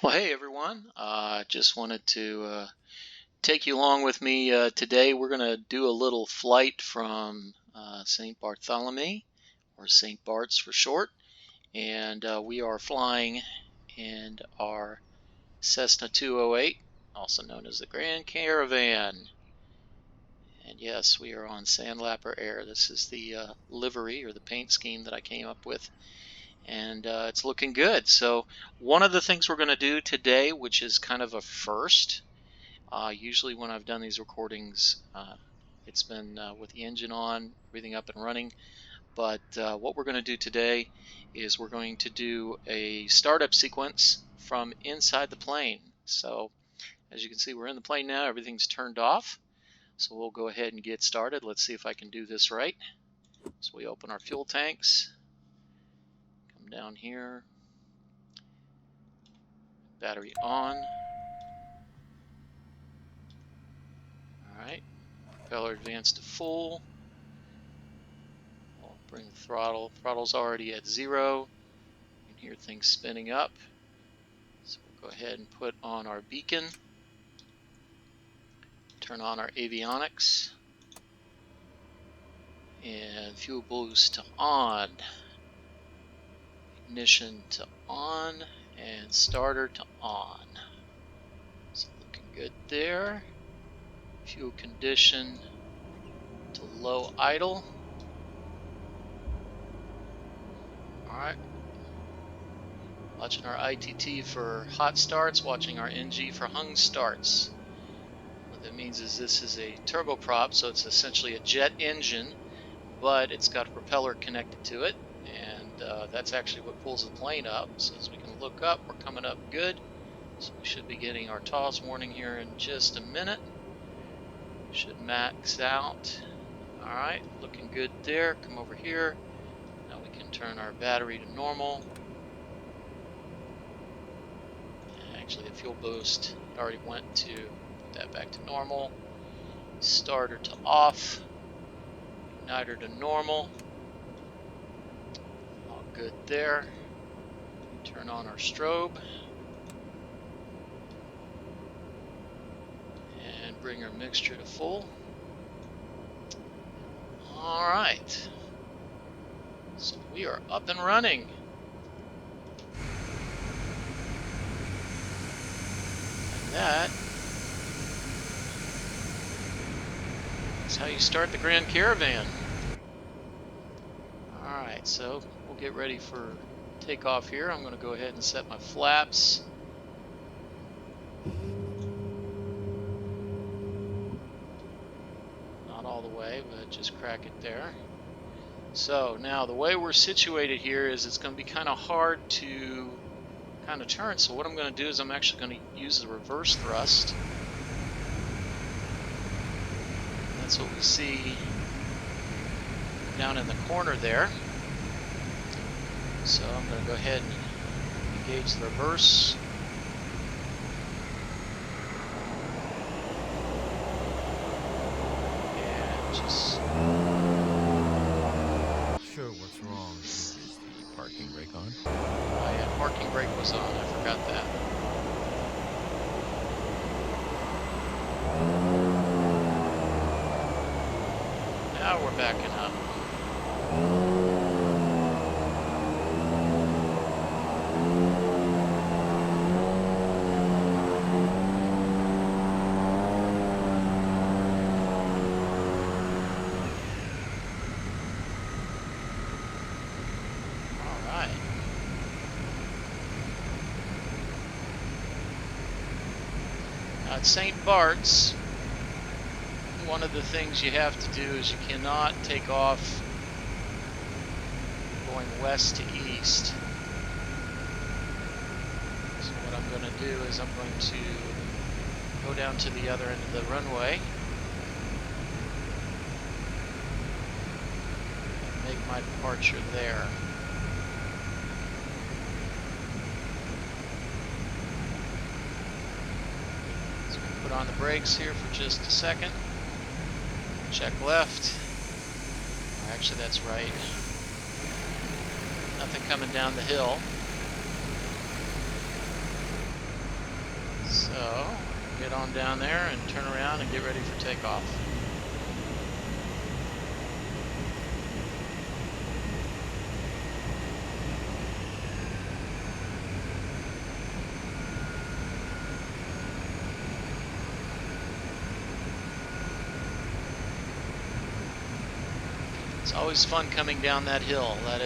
Well, hey everyone. Just wanted to take you along with me today. We're going to do a little flight from St. Bartholomew, or St. Barts for short, and we are flying in our Cessna 208, also known as the Grand Caravan. And yes, we are on Sandlapper Air. This is the livery or the paint scheme that I came up with. And it's looking good. So one of the things we're going to do today, which is kind of a first, usually when I've done these recordings, it's been with the engine on, everything up and running. But what we're going to do today is we're going to do a startup sequence from inside the plane. So as you can see, we're in the plane now. Everything's turned off. So we'll go ahead and get started. Let's see if I can do this right. So we open our fuel tanks. Come down here. Battery on. Alright, propeller advanced to full. I'll bring the throttle. Throttle's already at 0. You can hear things spinning up. So we'll go ahead and put on our beacon. Turn on our avionics. And fuel boost to on. Ignition to on. And starter to on. So looking good there. Fuel condition to low idle. Alright. Watching our ITT for hot starts, watching our NG for hung starts. What that means is this is a turboprop, so it's essentially a jet engine, but it's got a propeller connected to it, and that's actually what pulls the plane up. So as we can look up, we're coming up good. So we should be getting our toss warning here in just a minute. Should max out. Alright, looking good there. Come over here. Now we can turn our battery to normal. Actually, the fuel boost already went to put that back to normal. Starter to off. Igniter to normal. All good there. Turn on our strobe. And bring our mixture to full. Alright. So we are up and running. That is how you start the Grand Caravan. Alright, so we'll get ready for takeoff here. I'm going to go ahead and set my flaps. Not all the way, but just crack it there. So now the way we're situated here is it's going to be kind of hard to kind of turn, so what I'm going to do is I'm actually going to use the reverse thrust. That's what we see down in the corner there. So I'm going to go ahead and engage the reverse. And just... Sure, what's wrong? Is the parking brake on? Oh yeah, parking brake was on, I forgot that. Now we're backing up. Alright. Now at St. Barts, one of the things you have to do is you cannot take off going west to east. So what I'm going to do is I'm going to go down to the other end of the runway and make my departure there. So I'm going to put on the brakes here for just a second. Check left. Actually, that's right. Nothing coming down the hill. So, get on down there and turn around and get ready for takeoff. It's always fun coming down that hill. That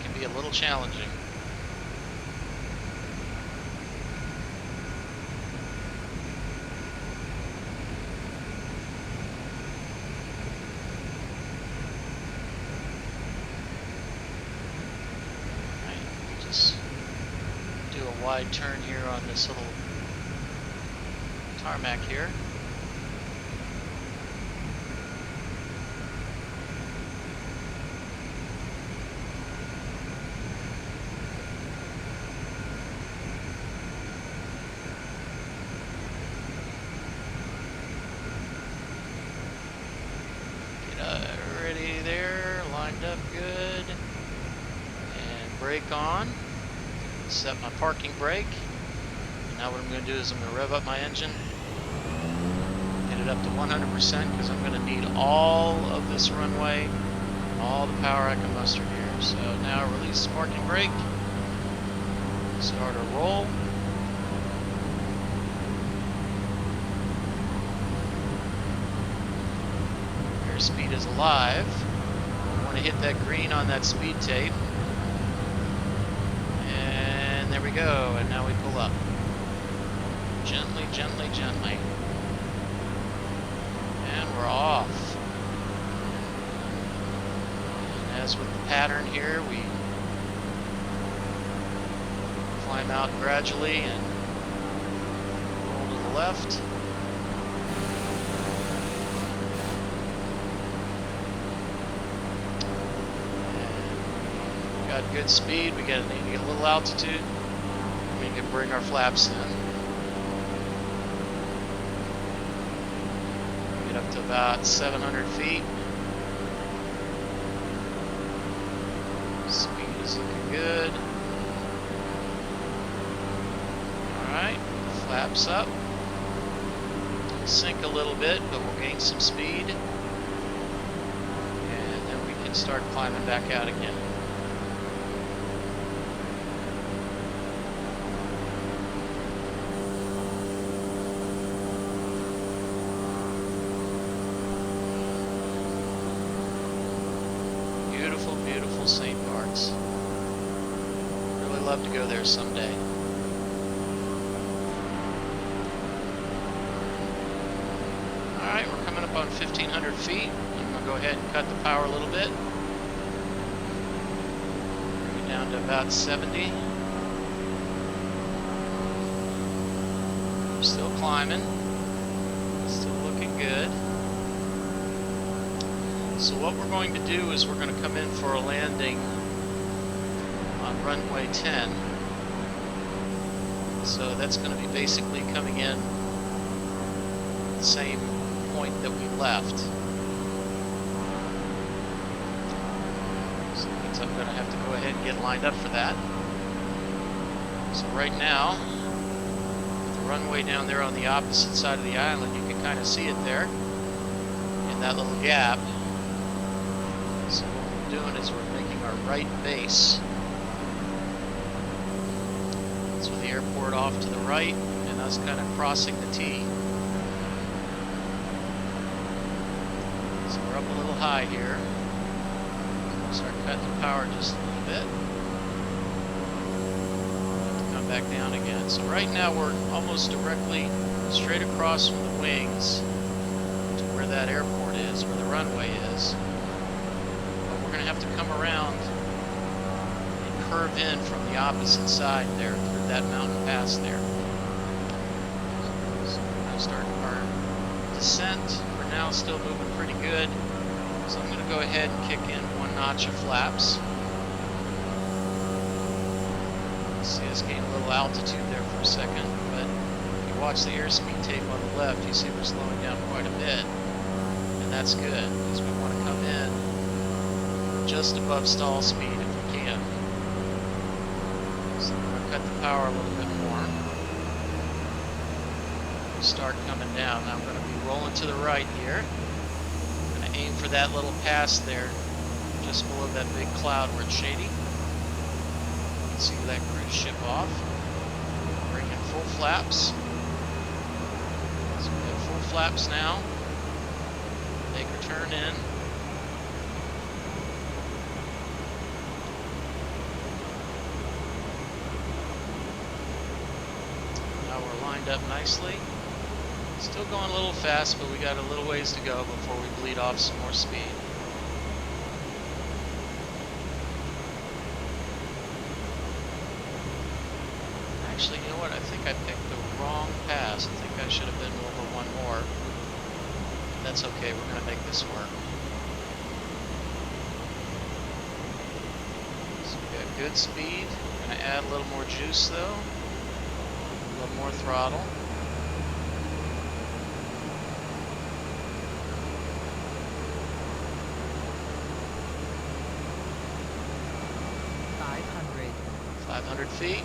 can be a little challenging. Just do a wide turn here on this little tarmac here. Get ready there, lined up good, and brake on. Set my parking brake. And now what I'm going to do is I'm going to rev up my engine, get it up to 100% because I'm going to need all of this runway, all the power I can muster here. So now release the parking brake, start a roll. Airspeed is alive. I want to hit that green on that speed tape. There we go, and now we pull up. Gently, gently, gently. And we're off. And as with the pattern here, we climb out gradually and roll to the left. And got good speed. We need to get a little altitude. We can bring our flaps in. Get up to about 700 feet. Speed is looking good. Alright, flaps up. Sink a little bit, but we'll gain some speed. And then we can start climbing back out again. Beautiful St. Barts. Really love to go there someday. Alright, we're coming up on 1,500 feet. I'm going to go ahead and cut the power a little bit. Bring it down to about 70. We're still climbing. Still looking good. So what we're going to do is we're going to come in for a landing on runway 10. So that's going to be basically coming in the same point that we left. So that means I'm going to have to go ahead and get lined up for that. So right now, with the runway down there on the opposite side of the island, you can kind of see it there in that little gap. So what we're doing is we're making our right base. So the airport off to the right, and us kind of crossing the T. So we're up a little high here. Start cutting the power just a little bit. Come back down again. So right now we're almost directly straight across from the wings to where that airport is, where the runway is. We're going to have to come around and curve in from the opposite side there through that mountain pass there. So we're going to start our descent. We're now still moving pretty good. So I'm going to go ahead and kick in one notch of flaps. See us gain a little altitude there for a second, but if you watch the airspeed tape on the left, you see we're slowing down quite a bit. And that's good, because we want to come in just above stall speed if we can. So we're going to cut the power a little bit more. start coming down. Now I'm going to be rolling to the right here. I'm going to aim for that little pass there, just below that big cloud where it's shady. You can see that cruise ship off. Bring in full flaps. So we have full flaps now. Make her turn in. Now we're lined up nicely. Still going a little fast, but we got a little ways to go before we bleed off some more speed. Actually, you know what? I think I picked the wrong pass. I think I should have been over one more. That's okay. We're going to make this work. So we got good speed. We're going to add a little more juice, though. A little more throttle. Five hundred feet.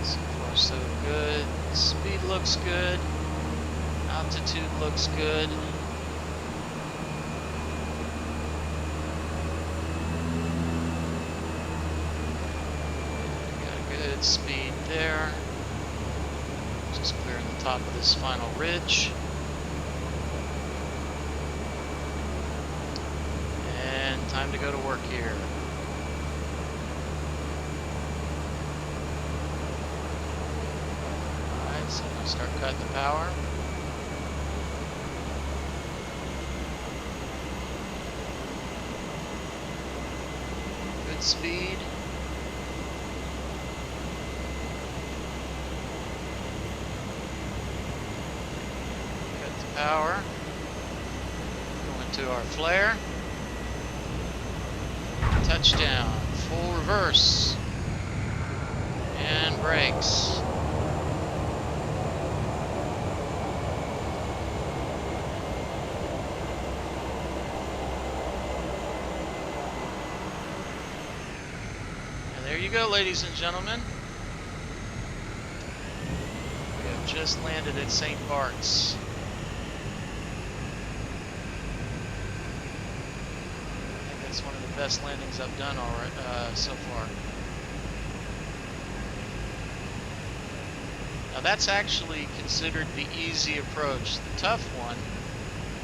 So far so good. Speed looks good. Altitude looks good. Good speed there. Just clearing the top of this final ridge. And time to go to work here. Alright, so I'm going to start cutting the power. Good speed. Power. Go into our flare. Touchdown. Full reverse. And brakes. And there you go, ladies and gentlemen. We have just landed at St. Barts. It's one of the best landings I've done already so far. Now that's actually considered the easy approach. The tough one,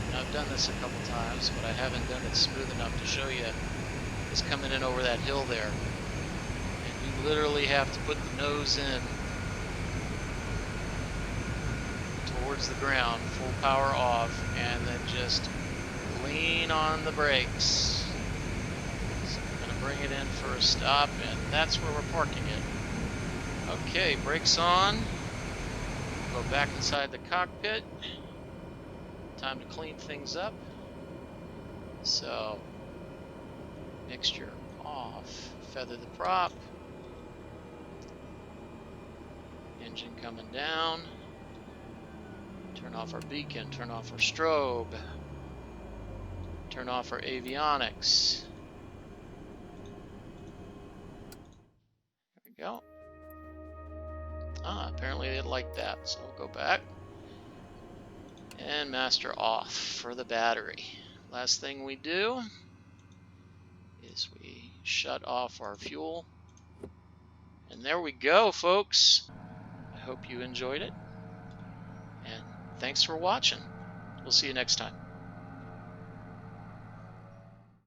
and I've done this a couple times, but I haven't done it smooth enough to show you, is coming in over that hill there. And you literally have to put the nose in towards the ground, full power off, and then just lean on the brakes. Bring it in for a stop, and that's where we're parking it. Okay, brakes on. Go back inside the cockpit. Time to clean things up. So, mixture off. Feather the prop. Engine coming down. Turn off our beacon. Turn off our strobe. Turn off our avionics. Go. Apparently they like that, so we'll go back. And master off for the battery. Last thing we do is we shut off our fuel. And there we go, folks. I hope you enjoyed it. And thanks for watching. We'll see you next time.